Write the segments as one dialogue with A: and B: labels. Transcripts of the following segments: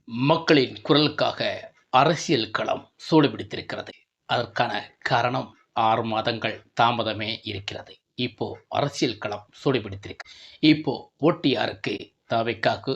A: மக்களின் குரலுக்காக அரசியல் களம் சூடுபிடித்திருக்கிறது. அதற்கான காரணம் 6 மாதங்கள் தாமதமே இருக்கிறது. இப்போ அரசியல் களம் சூடுபிடித்திருக்கு. இப்போ போட்டி யாருக்கு? தவிகாக்கு,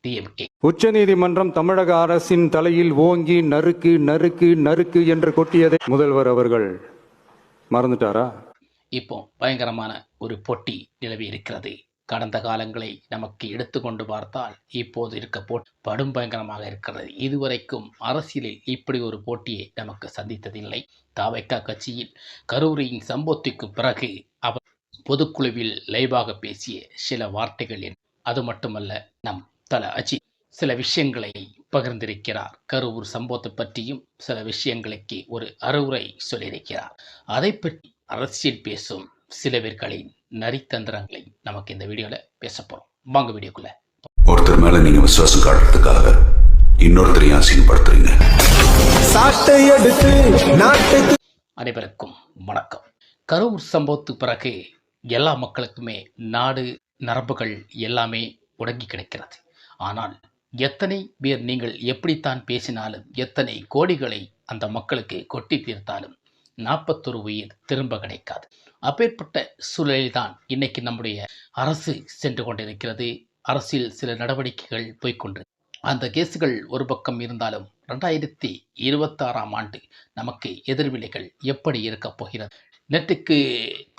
A: டிஎம்கே.
B: உச்சநீதிமன்றம் தமிழக அரசின் தலையில் ஓங்கி நறுக்கு நறுக்கு நறுக்கு என்று கொட்டியதை முதல்வர் அவர்கள் மறந்துட்டாரா?
A: இப்போ பயங்கரமான ஒரு போட்டி நிலவி இருக்கிறது. கடந்த காலங்களை நமக்கு எடுத்துக்கொண்டு பார்த்தால் இப்போது இருக்க போட்டி படும் பயங்கரமாக இருக்கிறது. இதுவரைக்கும் அரசியலில் இப்படி ஒரு போட்டியை நமக்கு சந்தித்ததில்லை. தவிக கட்சியில் கரூரின் சம்பவத்துக்கு பிறகு அவர் பொதுக்குழுவில் லைவாக பேசிய சில வார்த்தைகள் அது மட்டுமல்ல, நம் தல அஜித் சில விஷயங்களை பகிர்ந்திருக்கிறார். கரூர் சம்பவத்தை பற்றியும் சில விஷயங்களுக்கு ஒரு அறிவுரை சொல்லியிருக்கிறார். அதை பற்றி அரசியல் பேசும் சில பேர்களின் நரித்தந்திரங்களை நமக்கு இந்த வீடியோல பேச போறோம். வாங்க வீடியோக்குள்ள.
C: ஒருத்தர் மேல நீங்க விசுவாசம் காட்டுறதுக்காக இன்னொருத்தரையும் அசிங்கப்படுத்துறீங்க.
A: அனைவருக்கும் வணக்கம். கரூர் சம்பவத்துக்கு பிறகு எல்லா மக்களுக்குமே நாடு நரம்புகள் எல்லாமே உடங்கி கிடக்கிறது. ஆனால் எத்தனை பேர் நீங்கள் எப்படித்தான் பேசினாலும், எத்தனை கோடிகளை அந்த மக்களுக்கு கொட்டி தீர்த்தாலும் 41 உயிர் திரும்ப கிடைக்காது. அப்பேற்பட்ட சூழலில்தான் இன்னைக்கு நம்முடைய அரசு சென்று கொண்டிருக்கிறது. அரசில் சில நடவடிக்கைகள் போய்கொண்டு அந்த கேஸுகள் ஒரு பக்கம் இருந்தாலும் 2026ஆம் ஆண்டு நமக்கு எதிர்வினைகள் எப்படி இருக்க போகிறது? நேற்றுக்கு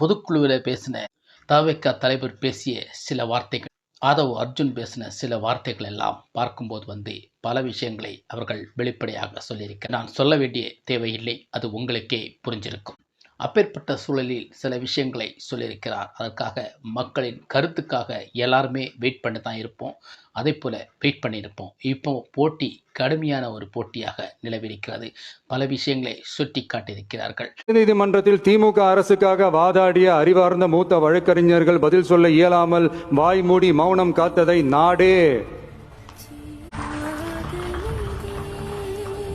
A: பொதுக்குழுவில் பேசின தவிக தலைவர் பேசிய சில வார்த்தைகள், ஆதவ் அர்ஜுன் பேசின சில வார்த்தைகள் எல்லாம் பார்க்கும்போது பல விஷயங்களை அவர்கள் வெளிப்படையாக சொல்லியிருக்க நான் சொல்ல வேண்டிய தேவையில்லை, அது உங்களுக்கே புரிஞ்சிருக்கும். அப்பேற்பட்ட சூழலில் சில விஷயங்களை சொல்லியிருக்கிறார். அதற்காக மக்களின் கருத்துக்காக எல்லாருமே வெயிட் பண்ணி தான் இருப்போம். அதே போல் வெயிட் பண்ணியிருப்போம். இப்போ போட்டி கடுமையான ஒரு போட்டியாக நிலவிருக்கிறது. பல விஷயங்களை சுட்டி காட்டியிருக்கிறார்கள்.
B: நீதிமன்றத்தில் திமுக அரசுக்காக வாதாடிய அறிவார்ந்த மூத்த வழக்கறிஞர்கள் பதில் சொல்ல இயலாமல் வாய் மூடி மௌனம் காத்ததை நாடே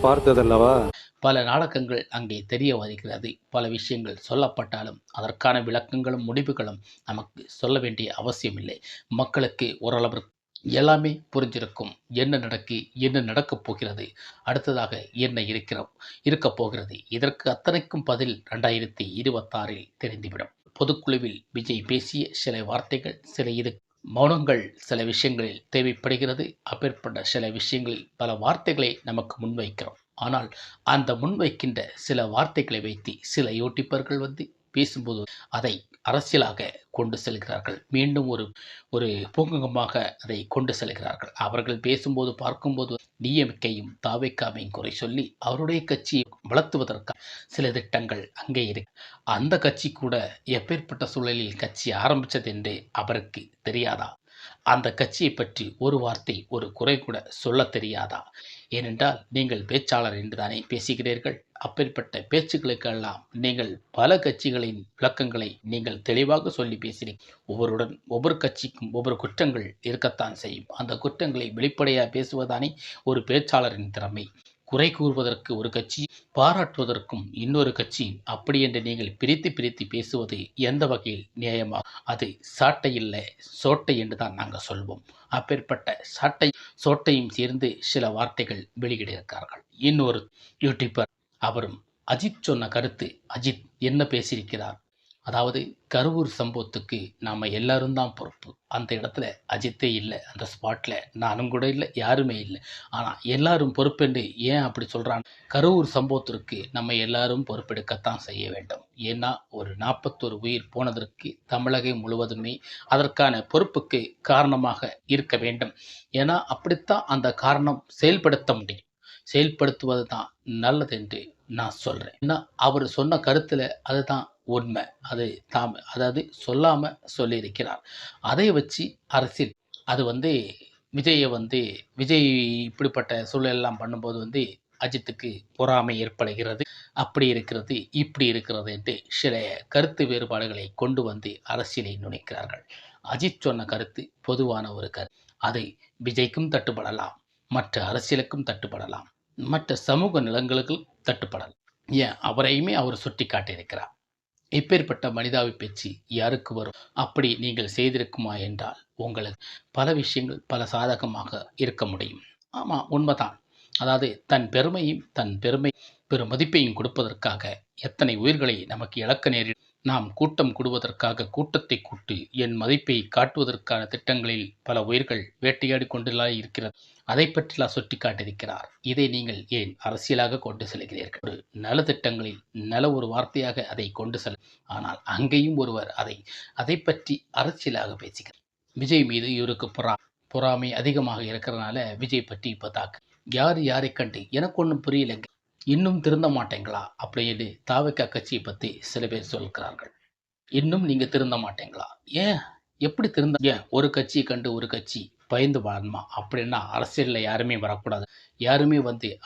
B: பார்த்ததல்லவா?
A: பல நாடகங்கள் அங்கே தெரிய வருகிறது. பல விஷயங்கள் சொல்லப்பட்டாலும் அதற்கான விளக்கங்களும் முடிவுகளும் நமக்கு சொல்ல வேண்டிய அவசியம் இல்லை. மக்களுக்கு ஓரளவு எல்லாமே புரிஞ்சிருக்கும். என்ன நடக்கப் போகிறது, அடுத்ததாக என்ன இருக்கப் போகிறது, இதற்கு அத்தனைக்கும் பதில் 2026இல் தெரிந்துவிடும். பொதுக்குழுவில் விஜய் பேசிய சில வார்த்தைகள், சில மௌனங்கள் சில விஷயங்களில் தேவைப்படுகிறது. அப்பேற்பட்ட சில விஷயங்களில் பல வார்த்தைகளை நமக்கு முன்வைக்கிறோம். ஆனால் அந்த முன்வைக்கின்ற சில வார்த்தைகளை வைத்து சில யூடியூபர்கள் பேசும்போது அதை அரசியலாக கொண்டு செல்கிறார்கள். மீண்டும் ஒரு பூங்கமாக அதை கொண்டு செல்கிறார்கள். அவர்கள் பேசும்போது பார்க்கும்போது டிஎம்கேயும் தவிகாவையும் குறை சொல்லி அவருடைய கட்சியை வளர்த்துவதற்காக சில திட்டங்கள் அங்கே இருக்கு. அந்த கட்சி கூட எப்பேற்பட்ட சூழலில் கட்சி ஆரம்பித்தது என்று அவருக்கு தெரியாதா? அந்த கட்சியை பற்றி ஒரு வார்த்தை, ஒரு குறை கூட சொல்ல தெரியாதா? ஏனென்றால் நீங்கள் பேச்சாளர் என்று தானே பேசுகிறீர்கள். அப்பேற்பட்ட பேச்சுக்களுக்கெல்லாம் நீங்கள் பல கட்சிகளின் விளக்கங்களை நீங்கள் தெளிவாக சொல்லி பேசினீர்கள். ஒவ்வொரு கட்சிக்கும் ஒவ்வொரு குற்றங்கள் இருக்கத்தான் செய்யும். அந்த குற்றங்களை வெளிப்படையாக பேசுவதானே ஒரு பேச்சாளரின் திறமை. குறை கூறுவதற்கு ஒரு கட்சி, பாராட்டுவதற்கும் இன்னொரு கட்சி, அப்படி என்று நீங்கள் பிரித்து பேசுவது எந்த வகையில் நியாயமாக? அது சாட்டை இல்லை, சோட்டை என்று தான் நாங்கள் சொல்வோம். அப்பேற்பட்ட சாட்டை சோட்டையும் சேர்ந்து சில வார்த்தைகள் வெளியிட்டிருக்கிறார்கள். இன்னொரு யூடியூபர் அவரும் அஜித் சொன்ன கருத்து, அஜித் என்ன பேசியிருக்கிறார், அதாவது கரூர் சம்பவத்துக்கு நாம் எல்லாரும் தான் பொறுப்பு. அந்த இடத்துல அஜித்தே இல்லை, அந்த ஸ்பாட்டில் நானும் கூட இல்லை, யாருமே இல்லை. ஆனால் எல்லாரும் பொறுப்பென்று ஏன் அப்படி சொல்கிறான்? கரூர் சம்பவத்திற்கு நம்ம எல்லாரும் பொறுப்பெடுக்கத்தான் செய்ய வேண்டும். ஏன்னா ஒரு 41 உயிர் போனதற்கு தமிழகம் முழுவதுமே அதற்கான பொறுப்புக்கு காரணமாக இருக்க வேண்டும். ஏன்னா அப்படித்தான் அந்த காரணம் செயல்படுத்த முடியும். செயல்படுத்துவது தான் நல்லது என்று நான் சொல்கிறேன். ஏன்னா அவர் சொன்ன கருத்தில் அதுதான் உண்மை. அதாவது சொல்லாமல் சொல்லியிருக்கிறார். அதை வச்சு அரசியல் அது விஜய் இப்படிப்பட்ட சூழலெல்லாம் பண்ணும்போது அஜித்துக்கு பொறாமை ஏற்படுகிறது. அப்படி இருக்கிறது, இப்படி இருக்கிறது என்று சில கருத்து வேறுபாடுகளை கொண்டு அரசியலை நுழைக்கிறார்கள். அஜித் சொன்ன கருத்து பொதுவான ஒரு கருத்து. அது விஜய்க்கும் தட்டுப்படலாம், மற்ற அரசியலுக்கும் தட்டுப்படலாம், மற்ற சமூக நிலங்களுக்கும் தட்டுப்படலாம். ஏன் அவரையுமே அவர் சுட்டி காட்டியிருக்கிறார். இப்பேற்பட்ட மனிதாவி பேச்சு யாருக்கு வரும்? அப்படி நீங்கள் செய்திருக்குமா என்றால் உங்களுக்கு பல விஷயங்கள் பல சாதகமாக இருக்க முடியும். ஆமாம், உண்மைதான். அதாவது தன் பெருமையும் பெரும் மதிப்பையும் கொடுப்பதற்காக எத்தனை உயிர்களை நமக்கு இழக்க நேரிடும். நாம் கூட்டம் கூடுவதற்காக கூட்டத்தை கூட்டு என் மதிப்பை காட்டுவதற்கான திட்டங்களில் பல உயிர்கள் வேட்டையாடி கொண்டுலாம் இருக்கிறது. அதை பற்றிலாம் சுட்டி காட்டியிருக்கிறார். இதை நீங்கள் ஏன் அரசியலாக கொண்டு செல்கிறீர்கள்? ஒரு நலத்திட்டங்களில் ஒரு வார்த்தையாக அதை கொண்டு செல்ல, ஆனால் அங்கேயும் ஒருவர் அதை பற்றி அரசியலாக பேசுகிறார். விஜய் மீது இவருக்கு பொறாமை அதிகமாக இருக்கிறதுனால விஜய் பற்றி இப்போ தாக்கு. யார் யாரை கண்டு எனக்கு ஒன்றும் புரியலைங்க, இன்னும் திருந்த மாட்டேங்களா அப்படின்னு தாவக கட்சியை பற்றி சில பேர் சொல்கிறார்கள். இன்னும் நீங்கள் திருந்த மாட்டேங்களா? ஏன், எப்படி திருந்த? ஏன் ஒரு கட்சியை கண்டு ஒரு கட்சி பயந்து வாழணுமா? அப்படின்னா அரசியலில் யாருமே வரக்கூடாது, யாருமே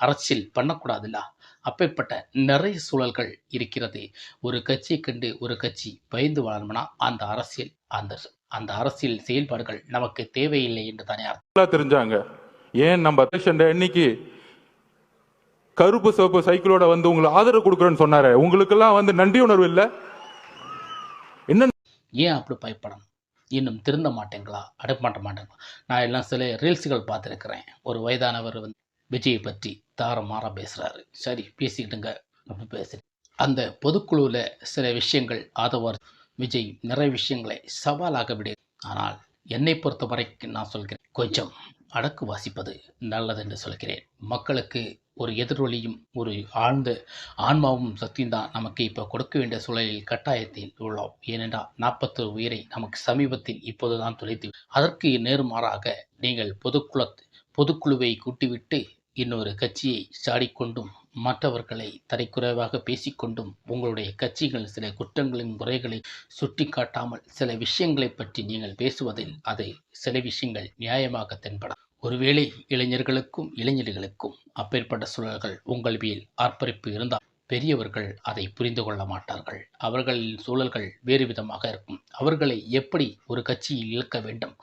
A: அரசியல் பண்ணக்கூடாதுல்ல. அப்பேற்பட்ட நிறைய சூழல்கள் இருக்கிறது. ஒரு கட்சியை கண்டு ஒரு கட்சி பயந்து வாழணும்னா அந்த அரசியல் செயல்பாடுகள் நமக்கு தேவையில்லை என்று தானே அர்த்தம்.
D: தெரிஞ்சாங்க. ஏன் நம்ம இன்னைக்கு கருப்பு சிவப்பு சைக்கிளோட உங்களுக்கு ஆதரவு கொடுக்குறேன்னு சொன்னாரு, உங்களுக்கெல்லாம் நன்றி உணர்வு இல்லை? என்ன
A: ஏன் அப்படி பயப்படணும்? இன்னும் திருந்த மாட்டேங்களா, அடமாட்ட மாட்டேங்களா? நான் எல்லாம் சில ரீல்ஸுகள் பார்த்துருக்கிறேன். ஒரு வயதானவர் விஜயை பற்றி தாரமாற பேசுகிறாரு. சரி, பேசிக்கிட்டுங்க, அப்படி பேசுகிறேன். அந்த பொதுக்குழுவில் சில விஷயங்கள் ஆதவர் விஜய் நிறைய விஷயங்களை சவாலாக விடு. ஆனால் என்னை பொறுத்த வரைக்கும் நான் சொல்கிறேன், கொஞ்சம் அடக்கு வாசிப்பது நல்லது என்று சொல்கிறேன். மக்களுக்கு ஒரு எதிரொலியும் ஒரு ஆழ்ந்த ஆன்மாவும் சக்தியும் தான் நமக்கு இப்போ கொடுக்க வேண்டிய சூழலில் கட்டாயத்தில் உள்ளோம். ஏனென்றால் 41 உயிரை நமக்கு சமீபத்தில் இப்போதுதான் தொலைத்து, அதற்கு நேர்மாறாக நீங்கள் பொதுக்குழுவை கூட்டிவிட்டு இன்னொரு கட்சியை சாடிக்கொண்டும் மற்றவர்களை தரைக்குறைவாக பேசிக்கொண்டும் உங்களுடைய கட்சிகள் சில குற்றங்களின் முறைகளை சுட்டி காட்டாமல் சில விஷயங்களை பற்றி நீங்கள் பேசுவதில் அது சில விஷயங்கள் நியாயமாக தென்படும். ஒருவேளை இளைஞர்களுக்கும் அப்பேற்பட்ட சூழல்கள் உங்கள் மேல் ஆர்ப்பரிப்பு இருந்தால் பெரியவர்கள் அதை புரிந்து கொள்ள மாட்டார்கள். அவர்களின் சூழல்கள் வேறு விதமாக இருக்கும். அவர்களை எப்படி ஒரு கட்சியில் இழுக்க வேண்டும்,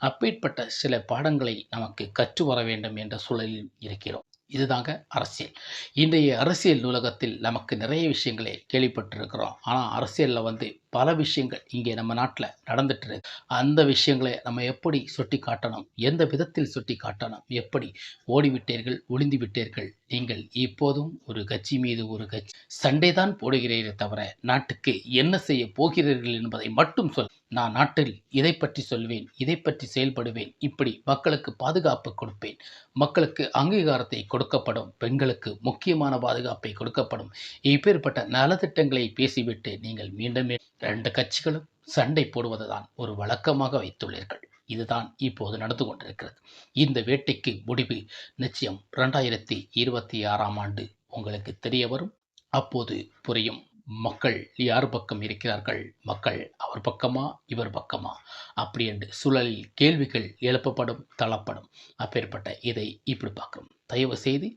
A: அப்பேற்பட்ட சில பாடங்களை நமக்கு கற்று வர வேண்டும் என்ற சூழலில் இருக்கிறோம். இதுதாங்க அரசியல். இன்றைய அரசியல் நூலகத்தில் நமக்கு நிறைய விஷயங்களை கேள்விப்பட்டிருக்கிறோம். ஆனால் அரசியலில் பல விஷயங்கள் இங்கே நம்ம நாட்டில் நடந்துட்டு இருக்கு. அந்த விஷயங்களை நம்ம எப்படி சுட்டி காட்டணும், எந்த விதத்தில் சுட்டி காட்டணும், எப்படி ஓடிவிட்டீர்கள், ஒளிந்து விட்டீர்கள், நீங்கள் இப்போதும் ஒரு கட்சி மீது ஒரு கட்சி சண்டை தான் போடுகிறீர்கள் தவிர நாட்டுக்கு என்ன செய்ய போகிறீர்கள் என்பதை மட்டும் சொல். நான் நாட்டில் இதை பற்றி சொல்வேன், இதை பற்றி செயல்படுவேன், இப்படி மக்களுக்கு பாதுகாப்பு கொடுப்பேன், மக்களுக்கு அங்கீகாரத்தை கொடுக்கப்படும், பெண்களுக்கு முக்கியமான பாதுகாப்பை கொடுக்கப்படும், இப்பேற்பட்ட நலத்திட்டங்களை பேசிவிட்டு நீங்கள் மீண்டும் 2 கட்சிகளும் சண்டை போடுவதுதான் ஒரு வழக்கமாக வைத்துள்ளீர்கள். இதுதான் இப்போது நடந்து கொண்டிருக்கிறது. இந்த வேட்டைக்கு முடிவு நிச்சயம் 2026ஆம் ஆண்டு உங்களுக்கு தெரிய வரும். அப்போது புரியும் மக்கள் யார் பக்கம் இருக்கிறார்கள், மக்கள் அவர் பக்கமா இவர் பக்கமா அப்படி என்று சூழலில் கேள்விகள் எழுப்பப்படும், தள்ளப்படும். அப்பேற்பட்ட இதை இப்படி பார்க்கணும். தயவு செய்து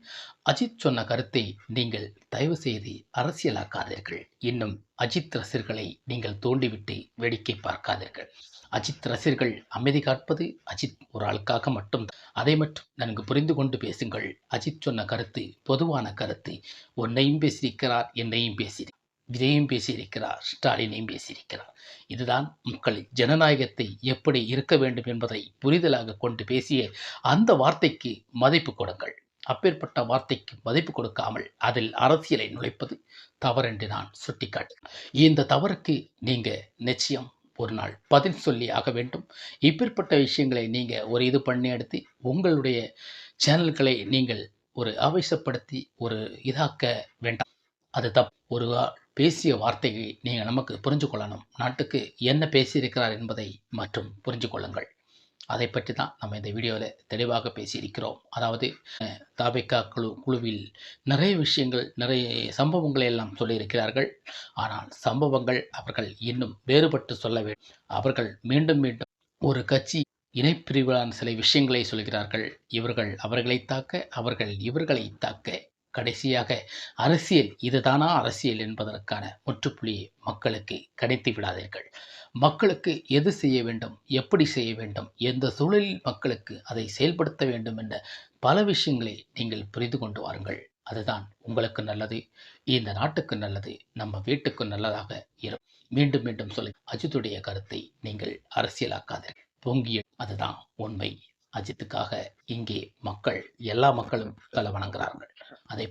A: அஜித் சொன்ன கருத்தை நீங்கள் தயவு செய்து அரசியலாக்காதீர்கள். இன்னும் அஜித் ரசிகர்களை நீங்கள் தூண்டிவிட்டு வேடிக்கை பார்க்காதீர்கள். அஜித் ரசிகர்கள் அமைதி காப்பது அஜித் ஒரு ஆளுக்காக மட்டும். அதை மட்டும் நன்கு புரிந்து கொண்டு பேசுங்கள். அஜித் சொன்ன கருத்து பொதுவான கருத்து. உன்னையும் பேசியிருக்கிறார், என்னையும் விஜயும் பேசியிருக்கிறார், ஸ்டாலினையும் பேசியிருக்கிறார். இதுதான் மக்கள் ஜனநாயகத்தை எப்படி இருக்க வேண்டும் என்பதை புரிதலாக கொண்டு பேசிய அந்த வார்த்தைக்கு மதிப்பு கொடுங்கள். அப்பேற்பட்ட வார்த்தைக்கு மதிப்பு கொடுக்காமல் அதில் அரசியலை நுழைப்பது தவறென்று நான் சுட்டிக்காட்டு. இந்த தவறுக்கு நீங்கள் நிச்சயம் ஒரு நாள் பதில் சொல்லி ஆக வேண்டும். இப்பேற்பட்ட விஷயங்களை நீங்கள் ஒரு இது பண்ணி எடுத்து உங்களுடைய சேனல்களை நீங்கள் ஒரு ஆவேசப்படுத்தி ஒரு இதாக்க வேண்டாம். அது ஒரு பேசிய வார்த்தையை நீங்கள் நமக்கு புரிஞ்சு கொள்ளணும். நாட்டுக்கு என்ன பேசியிருக்கிறார் என்பதை மற்றும் புரிஞ்சு கொள்ளுங்கள். அதை பற்றி தான் நம்ம இந்த வீடியோவில் தெளிவாக பேசியிருக்கிறோம். அதாவது தாவேகா குழுவில் நிறைய விஷயங்கள், நிறைய சம்பவங்களை எல்லாம் சொல்லியிருக்கிறார்கள். ஆனால் சம்பவங்கள் அவர்கள் இன்னும் வேறுபட்டு சொல்ல வேண்டும். அவர்கள் மீண்டும் ஒரு கட்சி இணைப்பிரிவிலான சில விஷயங்களை சொல்கிறார்கள். இவர்கள் அவர்களை தாக்க, அவர்கள் இவர்களை தாக்க, கடைசியாக அரசியல் இதுதானா அரசியல் என்பதற்கான முற்றுப்புள்ளியை மக்களுக்கு கிடைத்து விடாதீர்கள். மக்களுக்கு எது செய்ய வேண்டும், எப்படி செய்ய வேண்டும், எந்த சூழலில் மக்களுக்கு அதை செயல்படுத்த வேண்டும் என்ற பல விஷயங்களை நீங்கள் புரிந்து கொண்டு வாருங்கள். அதுதான் உங்களுக்கு நல்லது, இந்த நாட்டுக்கு நல்லது, நம்ம வீட்டுக்கு நல்லதாக இருக்கும். மீண்டும் மீண்டும் சொல்லி அஜித்துடைய கருத்தை நீங்கள் அரசியலாக்காதீர்கள். பொங்கிய அதுதான் உண்மை. அஜித்துக்காக இங்கே எல்லா மக்களும் தலை வணங்குகிறார்கள். அதை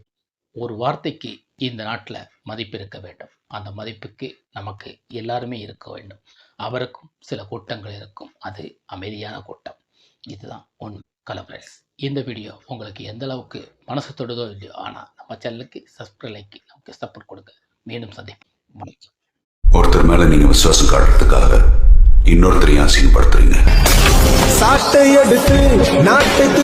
A: ஒரு வார்த்தைக்கு இந்த நாட்டில் மதிப்பு இருக்க வேண்டும். அந்த மதிப்புக்கு நமக்கு எல்லாருமே இருக்க வேண்டும். அவருக்கும் சில கூட்டங்கள் இருக்கும், அது அமைதியான கூட்டம். இதுதான் உண்மை. கலவரஸ். இந்த வீடியோ உங்களுக்கு எந்த அளவுக்கு மனசு தொடுதோ இல்லையோ, ஆனால் நம்ம சேனலுக்கு சப்ஸ்கிரைப் நமக்கு சப்போர்ட் கொடுங்க. மீண்டும் சந்திப்போம். வணக்கம்.
C: ஒருத்தர் மேல நீங்க விசுவாசம் காட்டுறதுக்காக இன்னொருத்தரையும் அசிங்கப்படுத்துறீங்க.
E: சாட்டை எடுத்து நாட்டுக்கு